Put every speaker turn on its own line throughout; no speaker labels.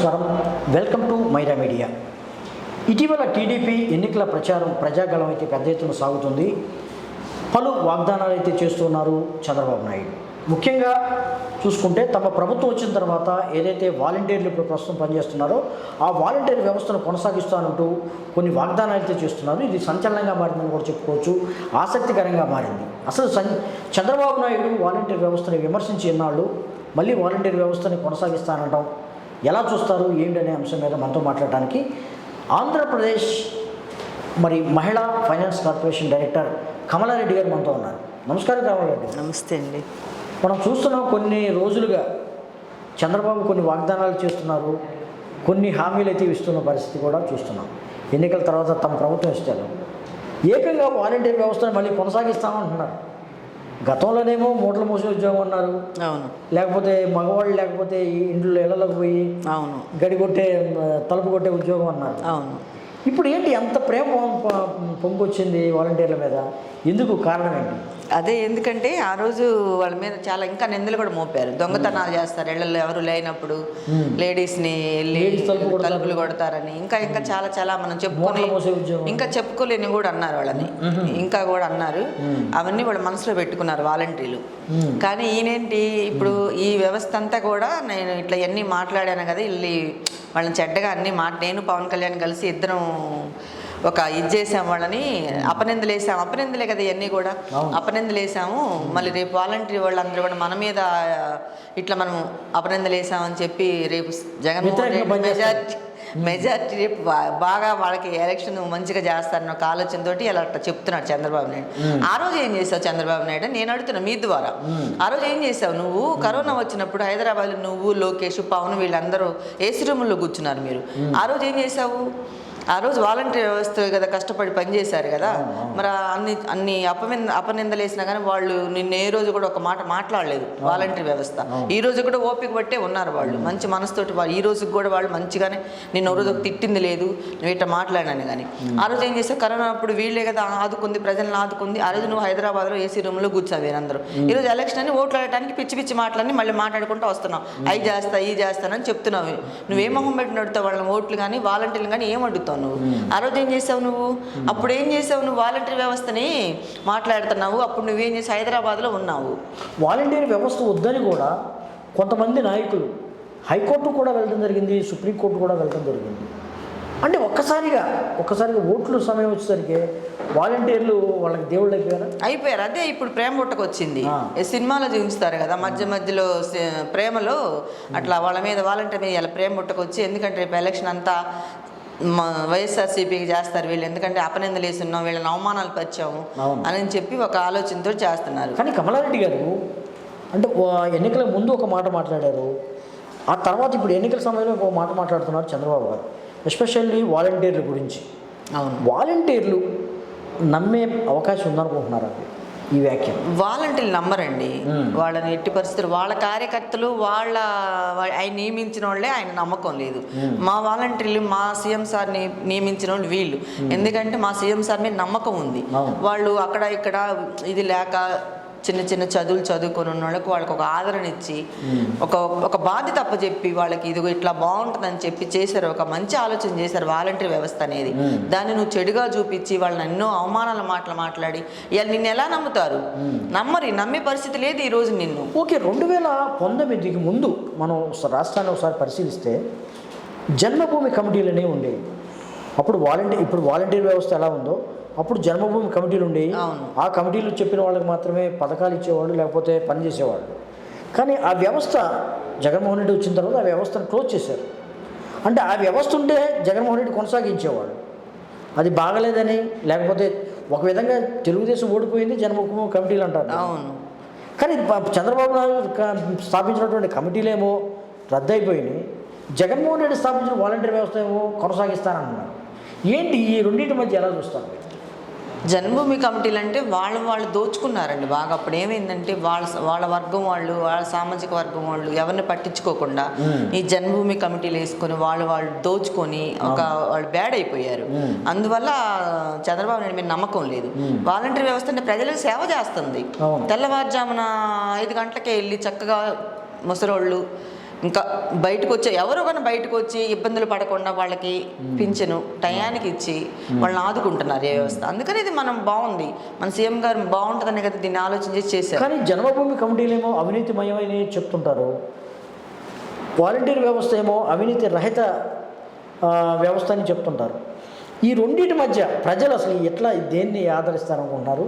నమస్కారం, welcome to Myra media. ఇటీవల TDP ఎన్నికల ప్రచారం ప్రజాగళం అయితే పెద్ద ఎత్తున సాగుతుంది. పలు వాగ్దానాలు అయితే చేస్తున్నారు చంద్రబాబు నాయుడు. ముఖ్యంగా చూసుకుంటే తమ ప్రభుత్వం వచ్చిన తర్వాత ఏదైతే వాలంటీర్లు ఇప్పుడు ప్రస్తుతం పనిచేస్తున్నారో ఆ వాలంటీర్ వ్యవస్థను కొనసాగిస్తానంటూ కొన్ని వాగ్దానాలు అయితే చేస్తున్నారు. ఇది సంచలనంగా మారిందని కూడా చెప్పుకోవచ్చు, ఆసక్తికరంగా మారింది. అసలు చంద్రబాబు నాయుడు వాలంటీర్ వ్యవస్థని విమర్శించి ఎన్నాళ్ళు మళ్ళీ వాలంటీర్ వ్యవస్థని కొనసాగిస్తానంటాం, ఎలా చూస్తారు ఏంటనే అంశం మీద మనతో మాట్లాడడానికి ఆంధ్రప్రదేశ్ మహిళా ఫైనాన్స్ కార్పొరేషన్ డైరెక్టర్ కమలారెడ్డి గారు మనతో ఉన్నారు. నమస్కారం కమలారెడ్డి.
నమస్తే అండి.
మనం చూస్తున్నాం, కొన్ని రోజులుగా చంద్రబాబు కొన్ని వాగ్దానాలు చేస్తున్నారు, కొన్ని హామీలు అయితే ఇస్తున్న పరిస్థితి కూడా చూస్తున్నాం. ఎన్నికల తర్వాత తమ ప్రభుత్వం ఇస్తారు, ఏకంగా వాలంటీర్ వ్యవస్థను మళ్ళీ కొనసాగిస్తామంటున్నారు. గతంలోనేమో మూటలు మోసే ఉద్యోగం అన్నారు,
అవును,
లేకపోతే మగవాళ్ళు లేకపోతే ఇంట్లో ఇళ్లలోకి పోయి
అవును
గడి కొట్టే తలుపు కొట్టే ఉద్యోగం అన్నారు.
అవును.
ఇప్పుడు ఏంటి అంత ప్రేమ పొంగొచ్చింది వాలంటీర్ల మీద? ఎందుకు, కారణం ఏంటి?
అదే, ఎందుకంటే ఆ రోజు వాళ్ళ మీద చాలా ఇంకా నిందలు కూడా మోపారు. దొంగతనాలు చేస్తారు, ఇళ్లలో ఎవరు లేనప్పుడు లేడీస్ని తలుపులు కొడతారని, ఇంకా ఇంకా చాలా చాలా మనం ఇంకా చెప్పుకోలేని కూడా అన్నారు వాళ్ళని, ఇంకా కూడా అన్నారు. అవన్నీ వాళ్ళ మనసులో పెట్టుకున్నారు వాలంటీర్లు. కానీ ఈయనేంటి, ఇప్పుడు ఈ వ్యవస్థ అంతా కూడా నేను ఇట్లా ఎన్ని మాట్లాడాను కదా, ఇల్లు వాళ్ళని చెడ్డగా అన్ని నేను పవన్ కళ్యాణ్ కలిసి ఇద్దరం ఒక ఇది చేసాము, వాళ్ళని అపనిందలేసాము. అపనిందలే కదా ఇవన్నీ కూడా, అపనిందలేసాము. మళ్ళీ రేపు వాలంటీర్ వాళ్ళందరూ కూడా మన మీద ఇట్లా మనం అపనిందలేసామని చెప్పి రేపు జగన్మోహన్ రెడ్డి మెజార్టీ రేపు బాగా వాళ్ళకి ఎలక్షన్ మంచిగా చేస్తారన్న ఒక ఆలోచనతో ఇలా చెప్తున్నాడు చంద్రబాబు నాయుడు. ఆ రోజు ఏం చేసావు చంద్రబాబు నాయుడు, నేను అడుగుతున్నా మీ ద్వారా. ఆ రోజు ఏం చేసావు నువ్వు? కరోనా వచ్చినప్పుడు హైదరాబాద్లో నువ్వు, లోకేష్, పవన్ వీళ్ళందరూ ఏసీ రూముల్లో కూర్చున్నారు మీరు. ఆ రోజు ఏం చేసావు? ఆ రోజు వాలంటీర్ వ్యవస్థ కదా కష్టపడి పనిచేశారు కదా. మరి అన్ని అపనిందలేసినా కానీ వాళ్ళు నిన్న ఏ రోజు కూడా ఒక మాట మాట్లాడలేదు వాలంటీర్ వ్యవస్థ. ఈ రోజు కూడా ఓపిక బట్టే ఉన్నారు వాళ్ళు, మంచి మనసుతోటి. ఈ రోజుకి కూడా వాళ్ళు మంచిగానే, నిన్న రోజు తిట్టింది లేదు, నువ్వు ఇట్లా మాట్లాడాను కానీ. ఆ రోజు ఏం చేస్తావు? కరోనా అప్పుడు వీళ్ళే కదా ఆదుకుంది, ప్రజలను ఆదుకుంది. ఆ రోజు నువ్వు హైదరాబాద్లో ఏసీ రూమ్లో కూర్చోవు వీరందరూ. ఈరోజు ఎలక్షన్ అని ఓట్లు ఆడటానికి పిచ్చి పిచ్చి మాటలన్నీ మళ్ళీ మాట్లాడుకుంటూ వస్తున్నావు. అవి చేస్తా ఈ చేస్తానని చెప్తున్నావు. నువ్వేం మొహం పెట్టిన అడుగుతావు వాళ్ళని, ఓట్లు కానీ వాలంటీర్లు కానీ ఏం అడుగుతావు నువ్వు? ఆ రోజు ఏం చేసావు నువ్వు? అప్పుడు ఏం చేసావు నువ్వు? వాలంటీర్ వ్యవస్థని మాట్లాడుతున్నావు. అప్పుడు నువ్వేం చేసి హైదరాబాద్లో ఉన్నావు.
వాలంటీర్ వ్యవస్థ వద్దని కూడా కొంతమంది నాయకులు హైకోర్టు కూడా వెళ్ళడం జరిగింది, సుప్రీంకోర్టు కూడా వెళ్ళడం జరిగింది. అంటే ఒక్కసారిగా ఓట్లు సమయం వచ్చేసరికి వాలంటీర్లు వాళ్ళకి దేవుళ్ళు
అయిపోయారు. అదే ఇప్పుడు ప్రేమ పుట్టకొచ్చింది. సినిమాలో చూపిస్తారు కదా, మధ్యలో ప్రేమలో అట్లా వాళ్ళ మీద వాలంటీర్ మీద ఇలా ప్రేమ పుట్టకొచ్చి, ఎందుకంటే రేపు ఎలక్షన్ అంతా వైఎస్ఆర్సీపీకి చేస్తారు వీళ్ళు, ఎందుకంటే అపనిందలు వేస్తున్నాం, వీళ్ళని అవమానాలు పరిచాము అని చెప్పి ఒక ఆలోచనతో చేస్తున్నారు.
కానీ కమలారెడ్డి గారు అంటే ఎన్నికల ముందు ఒక మాట మాట్లాడారు, ఆ తర్వాత ఇప్పుడు ఎన్నికల సమయంలో ఒక మాట మాట్లాడుతున్నారు చంద్రబాబు గారు, ఎస్పెషల్లీ వాలంటీర్ల గురించి.
అవును,
వాలంటీర్లు నమ్మే అవకాశం ఉందనుకుంటున్నారు అది ఈ వ్యాఖ్య?
వాలంటీర్లు నమ్మరండి వాళ్ళని, ఎట్టి పరిస్థితులు. వాళ్ళ కార్యకర్తలు ఆయన నియమించిన వాళ్ళే ఆయన నమ్మకం లేదు. మా వాలంటీర్లు మా సీఎం సార్ని నియమించిన వాళ్ళు వీళ్ళు, ఎందుకంటే మా సీఎం సార్ మీద నమ్మకం ఉంది. వాళ్ళు అక్కడ ఇక్కడ ఇది లేక చిన్న చిన్న చదువులు చదువుకొని ఉన్న వాళ్ళకి ఒక ఆదరణ ఇచ్చి ఒక బాధ్యత అప్పచెప్పి వాళ్ళకి ఇది ఇట్లా బాగుంటుందని చెప్పి చేశారు. ఒక మంచి ఆలోచన చేశారు వాలంటీర్ వ్యవస్థ అనేది. దాన్ని నువ్వు చెడుగా చూపించి వాళ్ళని ఎన్నో అవమానాల మాటలు మాట్లాడి ఇవాళ నిన్ను ఎలా నమ్ముతారు? నమ్మే పరిస్థితి లేదు ఈరోజు నిన్ను.
ఓకే, 2019కి ముందు మనం రాష్ట్రాన్ని ఒకసారి పరిశీలిస్తే జన్మభూమి కమిటీలు అనేవి ఉండేవి. ఇప్పుడు వాలంటీర్ వ్యవస్థ ఎలా ఉందో అప్పుడు జన్మభూమి కమిటీలు ఉండేవి. ఆ కమిటీలు చెప్పిన వాళ్ళకి మాత్రమే పథకాలు ఇచ్చేవాళ్ళు, లేకపోతే పనిచేసేవాళ్ళు. కానీ ఆ వ్యవస్థ జగన్మోహన్ రెడ్డి వచ్చిన తర్వాత ఆ వ్యవస్థను క్లోజ్ చేశారు. అంటే ఆ వ్యవస్థ ఉంటే జగన్మోహన్ రెడ్డి కొనసాగించేవాడు. అది బాగలేదని, లేకపోతే ఒక విధంగా తెలుగుదేశం ఓడిపోయింది, జన్మభూమి కమిటీలు అంటారు.
అవును,
కానీ చంద్రబాబు నాయుడు స్థాపించినటువంటి కమిటీలేమో రద్దయిపోయినాయి, జగన్మోహన్ రెడ్డి స్థాపించిన వాలంటీర్ వ్యవస్థ ఏమో కొనసాగిస్తానంటున్నారు. ఏంటి ఈ రెండింటి మధ్య ఎలా చూస్తారు?
జన్మభూమి కమిటీలు అంటే వాళ్ళు దోచుకున్నారండి బాగా. అప్పుడు ఏమైందంటే వాళ్ళ వర్గం వాళ్ళు, వాళ్ళ సామాజిక వర్గం వాళ్ళు ఎవరిని పట్టించుకోకుండా ఈ జన్మభూమి కమిటీలు వేసుకొని వాళ్ళు దోచుకొని వాళ్ళు బ్యాడ్ అయిపోయారు. అందువల్ల చంద్రబాబు నాయుడు మీద నమ్మకం లేదు. వాలంటీర్ వ్యవస్థ అంటే ప్రజలకు సేవ చేస్తుంది. తెల్లవారుజామున 5 గంటలకే వెళ్ళి చక్కగా ముసలోళ్ళు ఇంకా బయటకు వచ్చి ఎవరో కానీ బయటకు వచ్చి ఇబ్బందులు పడకుండా వాళ్ళకి పింఛను టయానికి ఇచ్చి వాళ్ళని ఆదుకుంటున్నారు ఏ వ్యవస్థ. అందుకని ఇది మనం బాగుంది, మన సీఎం గారు బాగుంటుందనే కదా దీన్ని ఆలోచించి చేశారు.
కానీ జన్మభూమి కమిటీలేమో అవినీతిమయమని చెప్తుంటారు, వాలంటీర్ వ్యవస్థ ఏమో అవినీతి రహిత వ్యవస్థ అని చెప్తుంటారు. ఈ రెండింటి మధ్య ప్రజలు అసలు ఎట్లా దేన్ని ఆదరిస్తారనుకుంటున్నారు,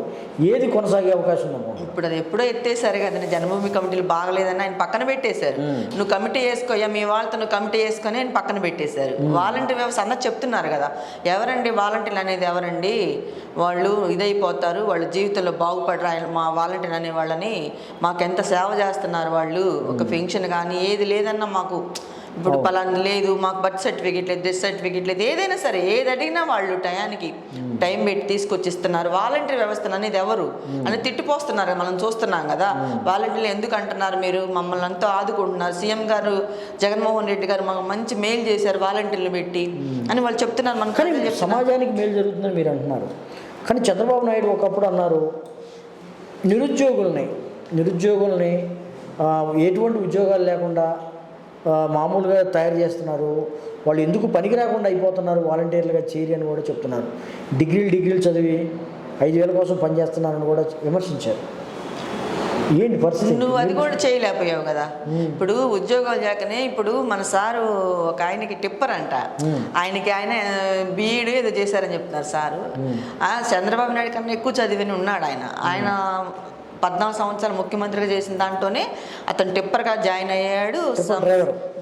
ఏది కొనసాగే అవకాశం ఉందనుకుంటున్నారు?
ఇప్పుడు అది ఎప్పుడో ఎత్తేసారు కదండి, జన్మభూమి కమిటీలు బాగలేదని ఆయన పక్కన పెట్టేశారు. నువ్వు కమిటీ వేసుకోయా, మీ వాళ్ళతో నువ్వు కమిటీ వేసుకొని ఆయన పక్కన పెట్టేశారు. వాలంటీర్ వ్యవస్థ అన్నది చెప్తున్నారు కదా, ఎవరండి వాలంటీర్లు అనేది ఎవరండి, వాళ్ళు ఇదైపోతారు, వాళ్ళు జీవితంలో బాగుపడరు, ఆయన మా వాలంటీర్ అనే వాళ్ళని మాకెంత సేవ చేస్తున్నారు వాళ్ళు, ఒక పెన్షన్ కానీ ఏది లేదన్నా మాకు ఇప్పుడు పలానా లేదు, మాకు బర్త్ సర్టిఫికేట్ లేదు, డెత్ సర్టిఫికేట్ లేదు, ఏదైనా సరే ఏది అడిగినా వాళ్ళు టయానికి టైం పెట్టి తీసుకొచ్చిస్తున్నారు. వాలంటీర్ వ్యవస్థ అనేది ఎవరు అని తిట్టిపోస్తున్నారు, మనం చూస్తున్నాం కదా. వాలంటీర్లు ఎందుకు అంటున్నారు, మీరు మమ్మల్ని అంతా ఆదుకుంటున్నారు, సీఎం గారు జగన్మోహన్ రెడ్డి గారు మాకు మంచి మేలు చేశారు వాలంటీర్లు పెట్టి అని వాళ్ళు చెప్తున్నారు. మనకు
సమాజానికి మేలు జరుగుతుందని మీరు అంటున్నారు. కానీ చంద్రబాబు నాయుడు ఒకప్పుడు అన్నారు, నిరుద్యోగుల్ని ఎటువంటి ఉద్యోగాలు లేకుండా మామూలుగా తయారు చేస్తున్నారు, వాళ్ళు ఎందుకు పనికి రాకుండా అయిపోతున్నారు వాలంటీర్లుగా చేరి అని కూడా చెప్తున్నారు. డిగ్రీలు చదివి 5,000 కోసం పనిచేస్తున్నారని కూడా విమర్శించారు. ఏంటి పరిస్థితి?
నువ్వు అది కూడా చేయలేకపోయావు కదా. ఇప్పుడు ఉద్యోగాలు చేయకనే ఇప్పుడు మన సారు ఒక ఆయనకి టిప్పర్ అంట, ఆయన బీఈడీ ఏదో చేశారని చెప్తున్నారు సారు. చంద్రబాబు నాయుడు కన్నా ఎక్కువ చదివిని ఉన్నాడు ఆయన 14 సంవత్సరాలు ముఖ్యమంత్రిగా చేసిన దాంట్లోనే అతను టిప్పర్గా జాయిన్ అయ్యాడు,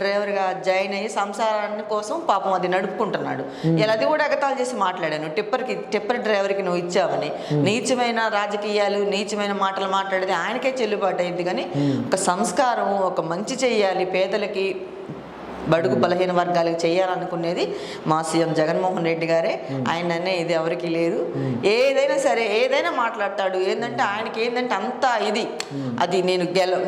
డ్రైవర్గా జాయిన్ అయ్యి సంసారాన్ని కోసం పాపం అది నడుపుకుంటున్నాడు. ఇలా అది కూడా ఎగతాళి చేసి మాట్లాడాను, టిప్పర్ డ్రైవర్కి నువ్వు ఇచ్చావని. నీచమైన రాజకీయాలు, నీచమైన మాటలు మాట్లాడేది ఆయనకే చెల్లుబాటు అయింది. కానీ ఒక సంస్కారం, ఒక మంచి చెయ్యాలి పేదలకి, బడుగు బలహీన వర్గాలకు చేయాలనుకునేది మా సీఎం జగన్మోహన్ రెడ్డి గారే. ఆయననే ఇది ఎవరికి లేదు. ఏదైనా సరే ఏదైనా మాట్లాడతాడు. ఆయనకి ఏంటంటే అంతా ఇది, అది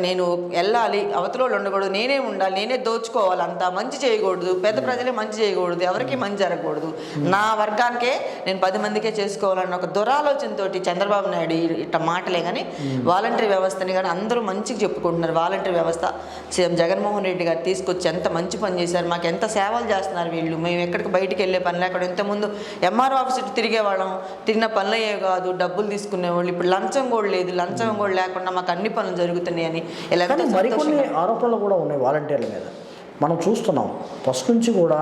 నేను వెళ్ళాలి, అవతల ఉండకూడదు, నేనే ఉండాలి, నేనే దోచుకోవాలి, అంతా మంచి చేయకూడదు, పెద్ద ప్రజలే మంచి చేయకూడదు, ఎవరికి మంచి జరగకూడదు, నా వర్గానికే నేను 10 మందికే చేసుకోవాలన్న ఒక దురాలోచనతో చంద్రబాబు నాయుడు ఇట్ట మాటలే. కానీ వాలంటీర్ వ్యవస్థని కానీ అందరూ మంచిగా చెప్పుకుంటున్నారు. వాలంటీర్ వ్యవస్థ సీఎం జగన్మోహన్ రెడ్డి గారు తీసుకొచ్చి ఎంత మంచి పని చేశారు, మాకు ఎంత సేవలు చేస్తున్నారు వీళ్ళు. మేము ఎక్కడికి బయటికి వెళ్ళే పని లేకుండా, ఇంతకుముందు ఎంఆర్ఓ ఆఫీస్ తిరిగేవాళ్ళం, తిరిగిన పనులయ్యే కాదు, డబ్బులు తీసుకునేవాళ్ళు. ఇప్పుడు లంచం కూడా లేదు, లంచం కూడా లేకుండా మాకు అన్ని పనులు జరుగుతున్నాయి అని ఇలా
మరికొన్ని ఆరోపణలు కూడా ఉన్నాయి వాలంటీర్ల మీద. మనం చూస్తున్నాం ఫస్ట్ నుంచి కూడా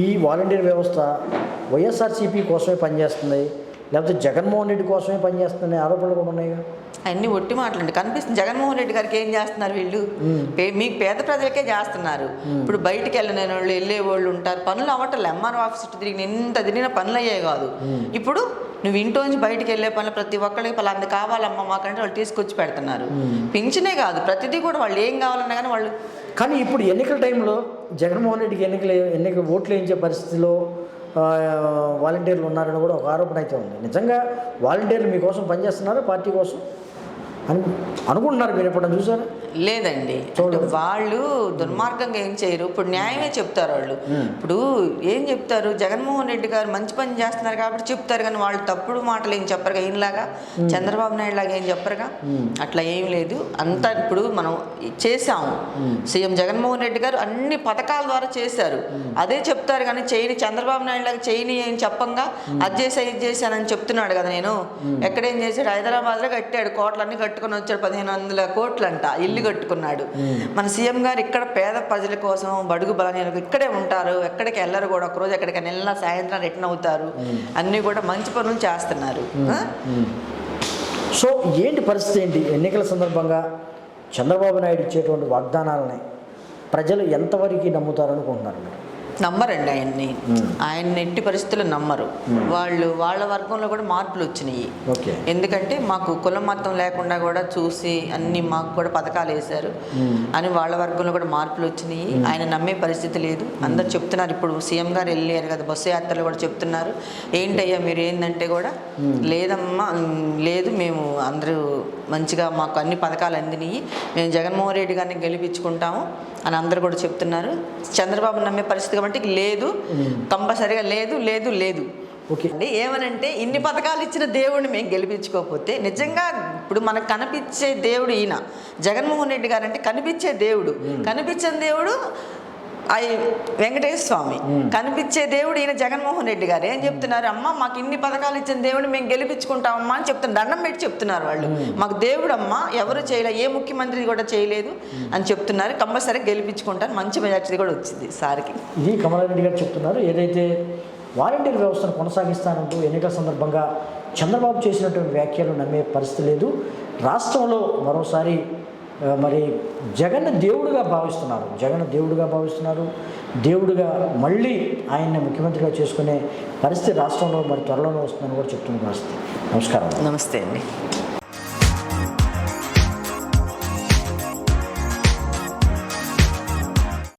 ఈ వాలంటీర్ వ్యవస్థ వైఎస్ఆర్సీపీ కోసమే పనిచేస్తుంది, లేకపోతే జగన్మోహన్ రెడ్డి కోసమే పనిచేస్తుందనే ఆరోపణలు కూడా ఉన్నాయి.
అన్ని ఒట్టి మాటలండి. కనిపిస్తుంది జగన్మోహన్ రెడ్డి గారికి ఏం చేస్తున్నారు వీళ్ళు, మీకు పేద ప్రజలకే చేస్తున్నారు. ఇప్పుడు బయటికి వెళ్ళిన వాళ్ళు వెళ్ళే వాళ్ళు ఉంటారు, పనులు అవ్వటం ఎంఆర్ఓ ఆఫీస్ తిరిగి ఎంత తిరిగిన పనులు అయ్యే కాదు. ఇప్పుడు నువ్వు ఇంట్లో నుంచి బయటికి వెళ్ళే పనులు ప్రతి ఒక్కరికి పలాంది కావాలమ్మా మాకంటే వాళ్ళు తీసుకొచ్చి పెడుతున్నారు. పింఛనే కాదు ప్రతిదీ కూడా వాళ్ళు ఏం కావాలన్నా కానీ వాళ్ళు.
కానీ ఇప్పుడు ఎన్నికల టైంలో జగన్మోహన్ రెడ్డికి ఎన్నిక ఓట్లు వేయించే పరిస్థితిలో వాలంటీర్లు ఉన్నారని కూడా ఒక ఆరోపణ అయితే ఉంది. నిజంగా వాలంటీర్లు మీకోసం పనిచేస్తున్నారా, పార్టీ కోసం అనుకుంటున్నారు మీరు ఎప్పుడైనా చూసారా?
లేదండి, వాళ్ళు దుర్మార్గంగా ఏం చేయరు. ఇప్పుడు న్యాయమే చెప్తారు వాళ్ళు. ఇప్పుడు ఏం చెప్తారు, జగన్మోహన్ రెడ్డి గారు మంచి పని చేస్తున్నారు కాబట్టి చెప్తారు, కానీ వాళ్ళు తప్పుడు మాటలు ఏం చెప్పరుగా, ఈయనలాగా చంద్రబాబు నాయుడు లాగా ఏం చెప్పరుగా. అట్లా ఏం లేదు, అంతా ఇప్పుడు మనం చేసాము. సీఎం జగన్మోహన్ రెడ్డి గారు అన్ని పథకాల ద్వారా చేశారు, అదే చెప్తారు. కానీ చేయని చంద్రబాబు నాయుడు లాగా చేయని ఏం చెప్పంగా అది చేసా ఇది చేశానని చెప్తున్నాడు కదా. నేను ఎక్కడేం చేశాడు, హైదరాబాద్లో కట్టాడు, కోట్లన్నీ కట్టుకొని వచ్చాడు, 1500 కోట్లంట ఇల్లు కట్టుకున్నాడు. మన సీఎం గారు ఇక్కడ పేద ప్రజల కోసం, బడుగు బలహీనలకు ఇక్కడే ఉంటారు, ఎక్కడికి వెళ్ళరు కూడా. ఒకరోజు ఎక్కడికైనా వెళ్ళినా సాయంత్రం రిటర్న్ అవుతారు. అన్నీ కూడా మంచి పనులు చేస్తున్నారు.
సో ఏంటి పరిస్థితి ఏంటి? ఎన్నికల సందర్భంగా చంద్రబాబు నాయుడు ఇచ్చేటువంటి వాగ్దానాలని ప్రజలు ఎంతవరకు నమ్ముతారనుకుంటున్నారు మీరు?
నమ్మరండి ఆయన్ని ఎట్టి పరిస్థితుల్లో నమ్మరు. వాళ్ళ వర్గంలో కూడా మార్పులు వచ్చినాయి. ఎందుకంటే మాకు కులం మతం లేకుండా కూడా చూసి అన్ని మాకు కూడా పథకాలు వేశారు అని వాళ్ళ వర్గంలో కూడా మార్పులు వచ్చినాయి. ఆయన నమ్మే పరిస్థితి లేదు. అందరు చెప్తున్నారు, ఇప్పుడు సీఎం గారు వెళ్ళారు కదా, బస్సు యాత్రలు కూడా చెప్తున్నారు, ఏంటయ్యా మీరు ఏంటంటే కూడా లేదమ్మా లేదు, మేము అందరూ మంచిగా మాకు అన్ని పథకాలు అందినాయి, మేము జగన్మోహన్ రెడ్డి గారిని గెలిపించుకుంటాము అని అందరు కూడా చెప్తున్నారు. చంద్రబాబు నమ్మే పరిస్థితి కాబట్టి లేదు, కంపల్సరిగా లేదు లేదు లేదు.
ఓకే
అండి ఏమనంటే ఇన్ని పథకాలు ఇచ్చిన దేవుడిని మేము గెలిపించుకోకపోతే నిజంగా ఇప్పుడు మనకు కనిపించే దేవుడు ఈయన జగన్మోహన్ రెడ్డి గారు అంటే కనిపించే దేవుడు, కనిపించని దేవుడు వెంకటేశ్వర స్వామి, కనిపించే దేవుడు ఈయన జగన్మోహన్ రెడ్డి గారు. ఏం చెప్తున్నారు? అమ్మ మాకు ఇన్ని పథకాలు ఇచ్చిన దేవుడిని మేము గెలిపించుకుంటామమ్మా అని చెప్తున్నారు. దండం పెట్టి చెప్తున్నారు వాళ్ళు. మాకు దేవుడు అమ్మ ఎవరు చేయలేదు, ఏ ముఖ్యమంత్రి కూడా చేయలేదు అని చెప్తున్నారు. కంపల్సరీ గెలిపించుకుంటారు, మంచి మెజార్టీ కూడా వచ్చింది సార్కి.
ఇది కమలారెడ్డి గారు చెప్తున్నారు. ఏదైతే వాలంటీర్ వ్యవస్థను కొనసాగిస్తానంటూ ఎన్నికల సందర్భంగా చంద్రబాబు చేసినటువంటి వ్యాఖ్యలు నమ్మే పరిస్థితి లేదు. రాష్ట్రంలో మరోసారి మరి జగన్ దేవుడిగా భావిస్తున్నారు, దేవుడిగా మళ్ళీ ఆయన్ని ముఖ్యమంత్రిగా చేసుకునే పరిస్థితి రాష్ట్రంలో మరి త్వరలోనే వస్తుందని కూడా చెప్తున్న పరిస్థితి. నమస్కారం.
నమస్తే అండి.